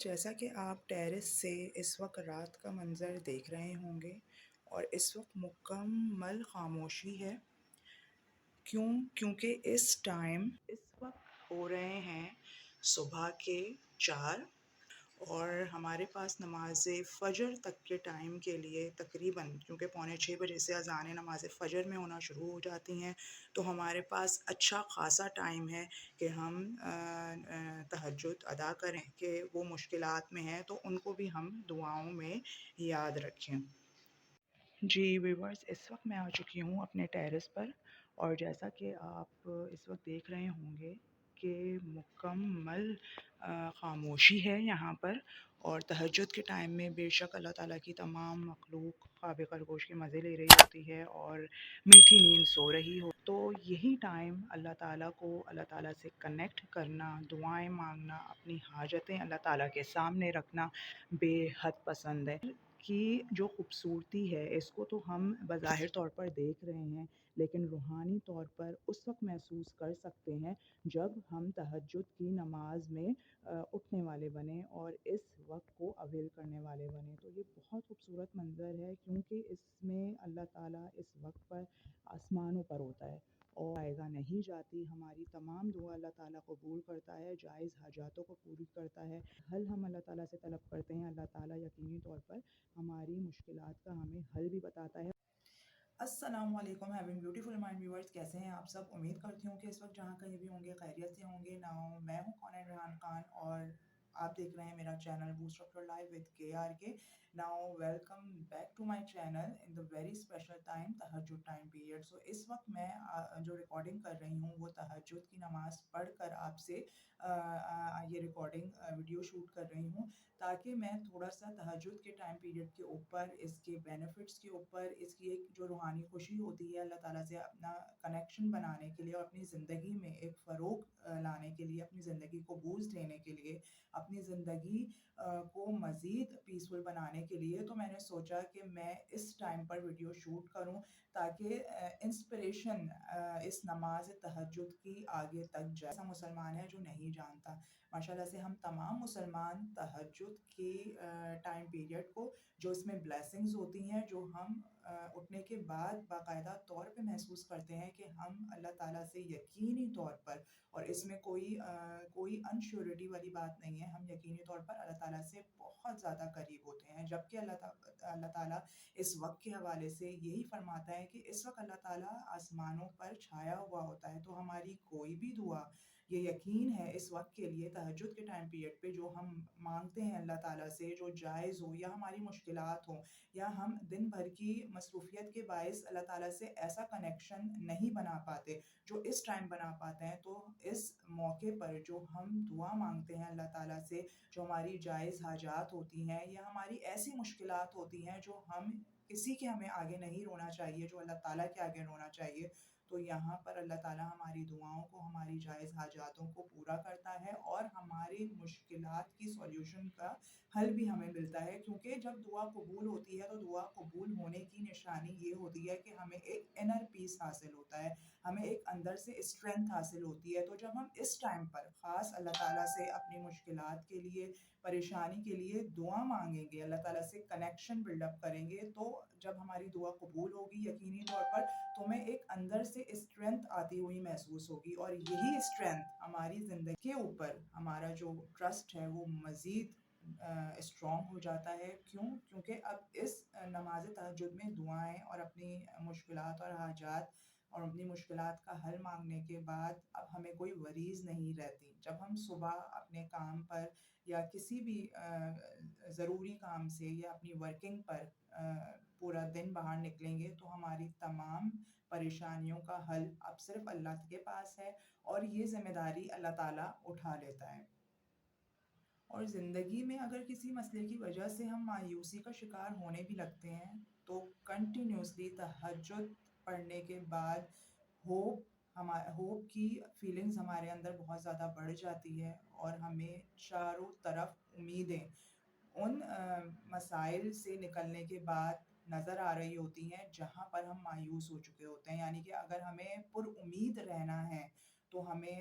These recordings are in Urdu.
جیسا کہ آپ ٹیرس سے اس وقت رات کا منظر دیکھ رہے ہوں گے اور اس وقت مکمل خاموشی ہے۔ کیونکہ اس وقت ہو رہے ہیں صبح کے 4 اور ہمارے پاس نماز فجر تک کے ٹائم کے لیے تقریباً کیونکہ 5:45 سے اذان نماز فجر میں ہونا شروع ہو جاتی ہیں، تو ہمارے پاس اچھا خاصا ٹائم ہے کہ ہم تہجد ادا کریں، کہ وہ مشکلات میں ہیں تو ان کو بھی ہم دعاؤں میں یاد رکھیں۔ جی ویورز، اس وقت میں آ چکی ہوں اپنے ٹیرس پر، اور جیسا کہ آپ اس وقت دیکھ رہے ہوں گے کہ مکمل خاموشی ہے یہاں پر، اور تہجد کے ٹائم میں بے شک اللہ تعالیٰ کی تمام مخلوق خواب خرگوش کے مزے لے رہی ہوتی ہے اور میٹھی نیند سو رہی ہو، تو یہی ٹائم اللہ تعالیٰ کو اللہ تعالیٰ سے کنیکٹ کرنا، دعائیں مانگنا، اپنی حاجتیں اللہ تعالیٰ کے سامنے رکھنا بے حد پسند ہے۔ کی جو خوبصورتی ہے اس کو تو ہم بظاہر طور پر دیکھ رہے ہیں، لیکن روحانی طور پر اس وقت محسوس کر سکتے ہیں جب ہم تہجد کی نماز میں اٹھنے والے بنیں اور اس وقت کو اویل کرنے والے بنیں، تو یہ بہت خوبصورت منظر ہے، کیونکہ اس میں اللہ تعالیٰ اس وقت پر آسمانوں پر ہوتا ہے اور جائزہ نہیں جاتی، ہماری تمام دعا اللہ تعالیٰ قبول کرتا ہے، جائز حاجاتوں کو پوری کرتا ہے، حل ہم اللہ تعالیٰ سے طلب کرتے ہیں، اللہ تعالیٰ یقینی طور پر ہماری مشکلات کا ہمیں حل بھی بتاتا ہے۔ السلام علیکم ہیونگ بیوٹیفل مائنڈ ویورز، کیسے ہیں آپ سب؟ امید کرتی ہوں کہ اس وقت جہاں کہیں بھی ہوں گے خیریت سے ہوں گے۔ میں ہوں کونین ریحان خان اور آپ دیکھ رہے ہیں میرا channel boost up your life with KRK۔ Now welcome back to my channel in the very special time, تہجد ٹائم پیریڈ۔ سو اس وقت میں جو ریکارڈنگ کر رہی ہوں وہ تہجد کی نماز پڑھ کر آپ سے یہ ریکارڈنگ ویڈیو شوٹ کر رہی ہوں، تاکہ میں تھوڑا سا تہجد کے ٹائم پیریڈ کے اوپر، اس کے بینیفٹس کے اوپر، اس کی ایک جو روحانی خوشی ہوتی ہے اللہ تعالیٰ سے اپنا کنیکشن بنانے کے لیے اور اپنی زندگی میں ایک فروغ لانے کے لیے، اپنی زندگی کو بوسٹ دینے کے لیے، اپنی زندگی کو مزید پیسفل بنانے کے لیے، تو میں نے سوچا کہ میں اس ٹائم پر ویڈیو شوٹ کروں تاکہ انسپریشن اس نماز تہجد کی آگے تک جائے۔ ایسا مسلمان ہے جو نہیں جانتا، ماشاءاللہ سے ہم تمام مسلمان تہجد کی ٹائم پیریڈ کو، جو اس میں بلیسنگز ہوتی ہیں، جو ہم اٹھنے کے بعد باقاعدہ طور پہ محسوس کرتے ہیں کہ ہم اللہ تعالیٰ سے یقینی طور پر، اور اس میں کوئی انشیورٹی والی بات نہیں ہے، ہم یقینی طور پر اللہ تعالیٰ سے بہت زیادہ قریب ہوتے ہیں، جبکہ اللہ تعالیٰ اس وقت کے حوالے سے یہی فرماتا ہے کہ اس وقت اللہ تعالیٰ آسمانوں پر چھایا ہوا ہوتا ہے، تو ہماری کوئی بھی دعا، یہ یقین ہے اس وقت کے لیے تہجد کے ٹائم پیریڈ پہ، جو ہم مانگتے ہیں اللہ تعالیٰ سے، جو جائز ہو یا ہماری مشکلات ہوں یا ہم دن بھر کی مصروفیت کے باعث اللہ تعالیٰ سے ایسا کنیکشن نہیں بنا پاتے جو اس ٹائم بنا پاتے ہیں، تو اس موقع پر جو ہم دعا مانگتے ہیں اللہ تعالیٰ سے، جو ہماری جائز حاجات ہوتی ہیں یا ہماری ایسی مشکلات ہوتی ہیں جو کسی کے ہمیں آگے نہیں رونا چاہیے، جو اللہ تعالیٰ کے آگے رونا چاہیے، تو یہاں پر اللہ تعالیٰ ہماری دعاؤں کو، ہماری جائز حاجاتوں کو پورا کرتا ہے اور ہماری مشکلات کی سولیوشن کا حل بھی ہمیں ملتا ہے، کیونکہ جب دعا قبول ہوتی ہے تو دعا قبول ہونے کی نشانی یہ ہوتی ہے کہ ہمیں ایک انر پیس حاصل ہوتا ہے، ہمیں ایک اندر سے اسٹرینتھ حاصل ہوتی ہے، تو جب ہم اس ٹائم پر خاص اللہ تعالیٰ سے اپنی مشکلات کے لیے، پریشانی کے لیے دعا مانگیں گے، اللہ تعالیٰ سے کنیکشن بلڈ اپ کریں گے، تو جب ہماری دعا قبول ہوگی یقینی طور پر، تو ہمیں ایک اندر سے اسٹرینتھ آتی ہوئی محسوس ہوگی، اور یہی اسٹرینتھ ہماری زندگی کے اوپر ہمارا جو ٹرسٹ ہے وہ مزید اسٹرانگ ہو جاتا ہے۔ کیونکہ اب اس نماز تہجد میں دعائیں اور اپنی مشکلات اور حاجات اور اپنی مشکلات کا حل مانگنے کے بعد اب ہمیں کوئی وریز نہیں رہتی۔ جب ہم صبح اپنے کام پر یا کسی بھی ضروری کام سے یا اپنی ورکنگ پر پورا دن باہر نکلیں گے، تو ہماری تمام پریشانیوں کا حل اب صرف اللہ کے پاس ہے، اور یہ ذمہ داری اللہ تعالیٰ اٹھا لیتا ہے۔ اور زندگی میں اگر کسی مسئلے کی وجہ سے ہم مایوسی کا شکار ہونے بھی لگتے ہیں، تو کنٹینیوسلی تہجد پڑھنے کے بعد ہوپ کی فیلنگز ہمارے اندر بہت زیادہ بڑھ جاتی ہے، اور ہمیں چاروں طرف امیدیں ان مسائل سے نکلنے کے بعد نظر آ رہی ہوتی ہیں جہاں پر ہم مایوس ہو چکے ہوتے ہیں، یعنی کہ اگر ہمیں پر امید رہنا ہے تو ہمیں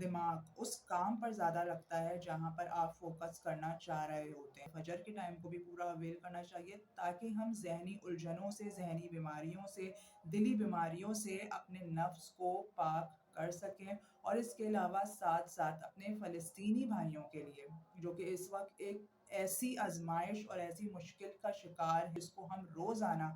دماغ اس کام پر زیادہ لگتا ہے جہاں پر آپ فوکس کرنا چاہ رہے ہوتے ہیں۔ فجر کے ٹائم کو بھی پورا اویل کرنا چاہیے تاکہ ہم ذہنی الجھنوں سے، ذہنی بیماریوں سے، دلی بیماریوں سے اپنے نفس کو پاک کر سکیں، اور اس کے علاوہ ساتھ ساتھ اپنے فلسطینی بھائیوں کے لیے جو کہ اس وقت ایک ایسی آزمائش اور ایسی مشکل کا شکار ہے جس کو ہم روزانہ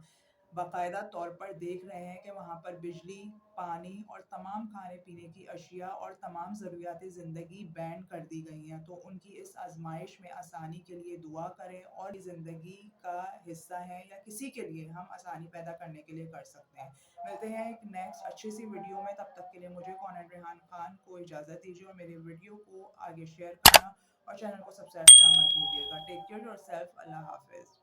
باقاعدہ طور پر دیکھ رہے ہیں کہ وہاں پر بجلی، پانی اور تمام کھانے پینے کی اشیاء اور تمام ضروریات زندگی بین کر دی گئی ہیں۔ تو ان کی اس آزمائش میں آسانی کے لیے دعا کریں، اور زندگی کا حصہ ہیں یا کسی کے لیے ہم آسانی پیدا کرنے کے لیے کر سکتے ہیں۔ ملتے ہیں ایک نیکسٹ اچھی سی ویڈیو میں، تب تک کے لیے مجھے کونین ریحان خان کو اجازت دیجیے، اور میرے ویڈیو کو آگے شیئر کرنا اور چینل کو سبسکرائب کرنا مت بھولیے گا۔ ٹیک کیئر یور سیلف، اللہ حافظ۔